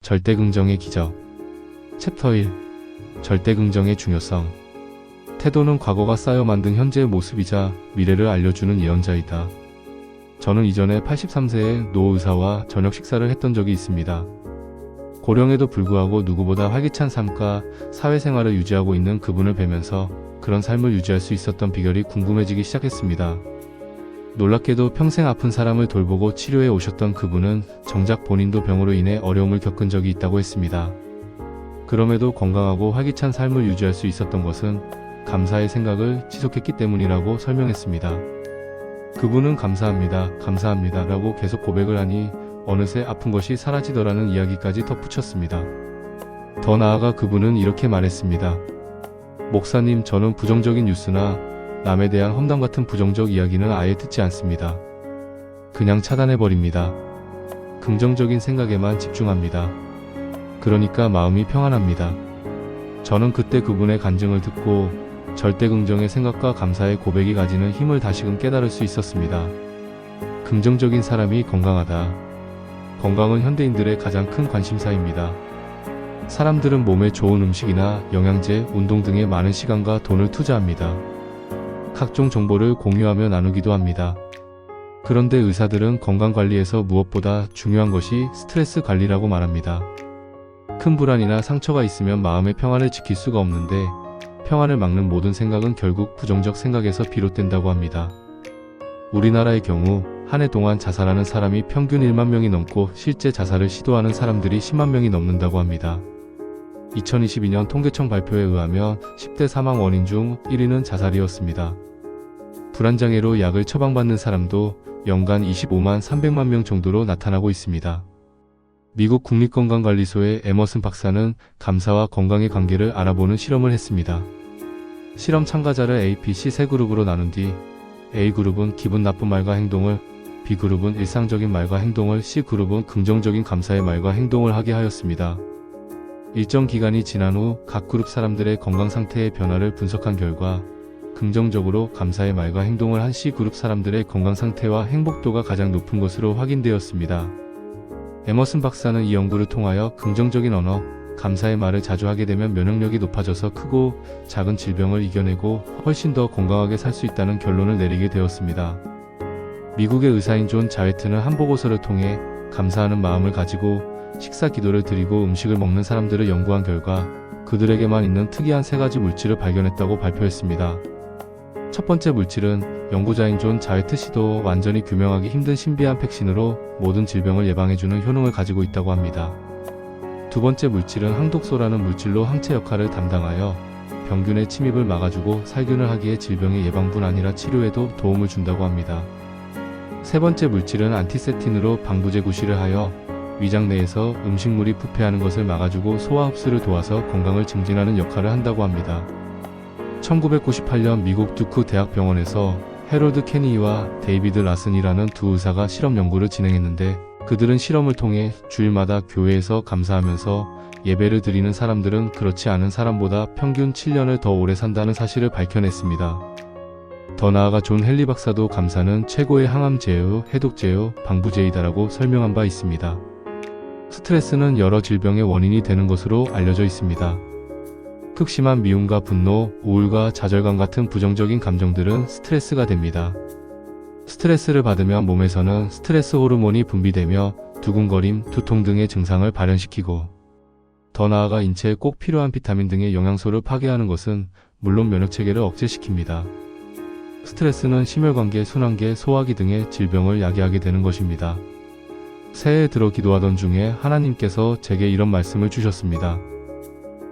절대긍정의 기적. 챕터 1. 절대긍정의 중요성. 태도는 과거가 쌓여 만든 현재의 모습이자 미래를 알려주는 예언자이다. 저는 이전에 83세의 노 의사와 저녁 식사를 했던 적이 있습니다. 고령에도 불구하고 누구보다 활기찬 삶과 사회생활을 유지하고 있는 그분을 뵈면서 그런 삶을 유지할 수 있었던 비결이 궁금해지기 시작했습니다. 놀랍게도 평생 아픈 사람을 돌보고 치료해 오셨던 그분은 정작 본인도 병으로 인해 어려움을 겪은 적이 있다고 했습니다. 그럼에도 건강하고 활기찬 삶을 유지할 수 있었던 것은 감사의 생각을 지속했기 때문이라고 설명했습니다. 그분은 감사합니다, 감사합니다 라고 계속 고백을 하니 어느새 아픈 것이 사라지더라는 이야기까지 덧붙였습니다. 더 나아가 그분은 이렇게 말했습니다. 목사님, 저는 부정적인 뉴스나 남에 대한 험담 같은 부정적 이야기는 아예 듣지 않습니다. 그냥 차단해버립니다. 긍정적인 생각에만 집중합니다. 그러니까 마음이 평안합니다. 저는 그때 그분의 간증을 듣고 절대긍정의 생각과 감사의 고백이 가지는 힘을 다시금 깨달을 수 있었습니다. 긍정적인 사람이 건강하다. 건강은 현대인들의 가장 큰 관심사입니다. 사람들은 몸에 좋은 음식이나 영양제, 운동 등에 많은 시간과 돈을 투자합니다. 각종 정보를 공유하며 나누기도 합니다. 그런데 의사들은 건강관리에서 무엇보다 중요한 것이 스트레스 관리라고 말합니다. 큰 불안이나 상처가 있으면 마음의 평안을 지킬 수가 없는데 평안을 막는 모든 생각은 결국 부정적 생각에서 비롯된다고 합니다. 우리나라의 경우 한 해 동안 자살하는 사람이 평균 1만 명이 넘고 실제 자살을 시도하는 사람들이 10만 명이 넘는다고 합니다. 2022년 통계청 발표에 의하면 10대 사망 원인 중 1위는 자살이었습니다. 불안장애로 약을 처방받는 사람도 연간 25만 300만 명 정도로 나타나고 있습니다. 미국 국립건강관리소의 에머슨 박사는 감사와 건강의 관계를 알아보는 실험을 했습니다. 실험 참가자를 A, B, C 세 그룹으로 나눈 뒤 A그룹은 기분 나쁜 말과 행동을, B그룹은 일상적인 말과 행동을, C그룹은 긍정적인 감사의 말과 행동을 하게 하였습니다. 일정 기간이 지난 후 각 그룹 사람들의 건강 상태의 변화를 분석한 결과 긍정적으로 감사의 말과 행동을 한 C그룹 사람들의 건강 상태와 행복도가 가장 높은 것으로 확인되었습니다. 에머슨 박사는 이 연구를 통하여 긍정적인 언어, 감사의 말을 자주 하게 되면 면역력이 높아져서 크고 작은 질병을 이겨내고 훨씬 더 건강하게 살 수 있다는 결론을 내리게 되었습니다. 미국의 의사인 존 자웨트는 한 보고서를 통해 감사하는 마음을 가지고 식사 기도를 드리고 음식을 먹는 사람들을 연구한 결과 그들에게만 있는 특이한 3가지 물질을 발견했다고 발표했습니다. 첫 번째 물질은 연구자인 존 자웨트 씨도 완전히 규명하기 힘든 신비한 백신으로 모든 질병을 예방해주는 효능을 가지고 있다고 합니다. 두 번째 물질은 항독소라는 물질로 항체 역할을 담당하여 병균의 침입을 막아주고 살균을 하기에 질병의 예방뿐 아니라 치료에도 도움을 준다고 합니다. 세 번째 물질은 안티세틴으로 방부제 구실을 하여 위장 내에서 음식물이 부패하는 것을 막아주고 소화 흡수를 도와서 건강을 증진하는 역할을 한다고 합니다. 1998년 미국 듀크 대학병원에서 해롤드 케니와 데이비드 라슨이라는 두 의사가 실험 연구를 진행했는데 그들은 실험을 통해 주일마다 교회에서 감사하면서 예배를 드리는 사람들은 그렇지 않은 사람보다 평균 7년을 더 오래 산다는 사실을 밝혀냈습니다. 더 나아가 존 헨리 박사도 감사는 최고의 항암제요, 해독제요, 방부제이다라고 설명한 바 있습니다. 스트레스는 여러 질병의 원인이 되는 것으로 알려져 있습니다. 극심한 미움과 분노, 우울과 좌절감 같은 부정적인 감정들은 스트레스가 됩니다. 스트레스를 받으면 몸에서는 스트레스 호르몬이 분비되며 두근거림, 두통 등의 증상을 발현시키고 더 나아가 인체에 꼭 필요한 비타민 등의 영양소를 파괴하는 것은 물론 면역체계를 억제시킵니다. 스트레스는 심혈관계, 순환계, 소화기 등의 질병을 야기하게 되는 것입니다. 새해에 들어 기도하던 중에 하나님께서 제게 이런 말씀을 주셨습니다.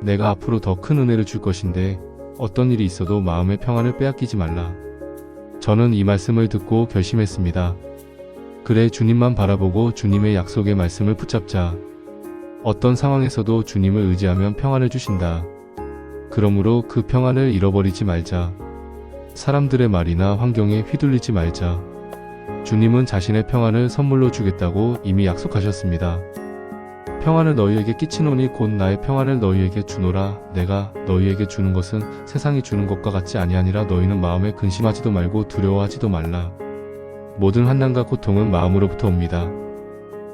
내가 앞으로 더 큰 은혜를 줄 것인데 어떤 일이 있어도 마음의 평안을 빼앗기지 말라. 저는 이 말씀을 듣고 결심했습니다. 그래, 주님만 바라보고 주님의 약속의 말씀을 붙잡자. 어떤 상황에서도 주님을 의지하면 평안을 주신다. 그러므로 그 평안을 잃어버리지 말자. 사람들의 말이나 환경에 휘둘리지 말자. 주님은 자신의 평안을 선물로 주겠다고 이미 약속하셨습니다. 평안을 너희에게 끼치노니 곧 나의 평안을 너희에게 주노라. 내가 너희에게 주는 것은 세상이 주는 것과 같지 아니하니라. 너희는 마음에 근심하지도 말고 두려워하지도 말라. 모든 환난과 고통은 마음으로부터 옵니다.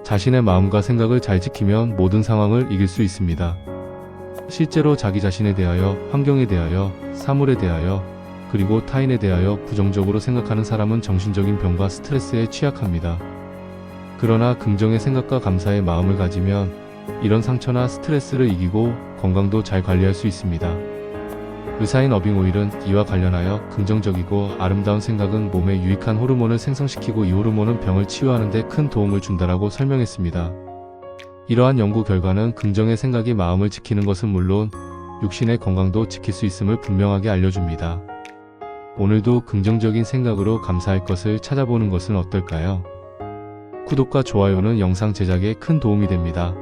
자신의 마음과 생각을 잘 지키면 모든 상황을 이길 수 있습니다. 실제로 자기 자신에 대하여, 환경에 대하여, 사물에 대하여, 그리고 타인에 대하여 부정적으로 생각하는 사람은 정신적인 병과 스트레스에 취약합니다. 그러나 긍정의 생각과 감사의 마음을 가지면 이런 상처나 스트레스를 이기고 건강도 잘 관리할 수 있습니다. 의사인 어빙 오일은 이와 관련하여 긍정적이고 아름다운 생각은 몸에 유익한 호르몬을 생성시키고 이 호르몬은 병을 치유하는 데 큰 도움을 준다라고 설명했습니다. 이러한 연구 결과는 긍정의 생각이 마음을 지키는 것은 물론 육신의 건강도 지킬 수 있음을 분명하게 알려줍니다. 오늘도 긍정적인 생각으로 감사할 것을 찾아보는 것은 어떨까요? 구독과 좋아요는 영상 제작에 큰 도움이 됩니다.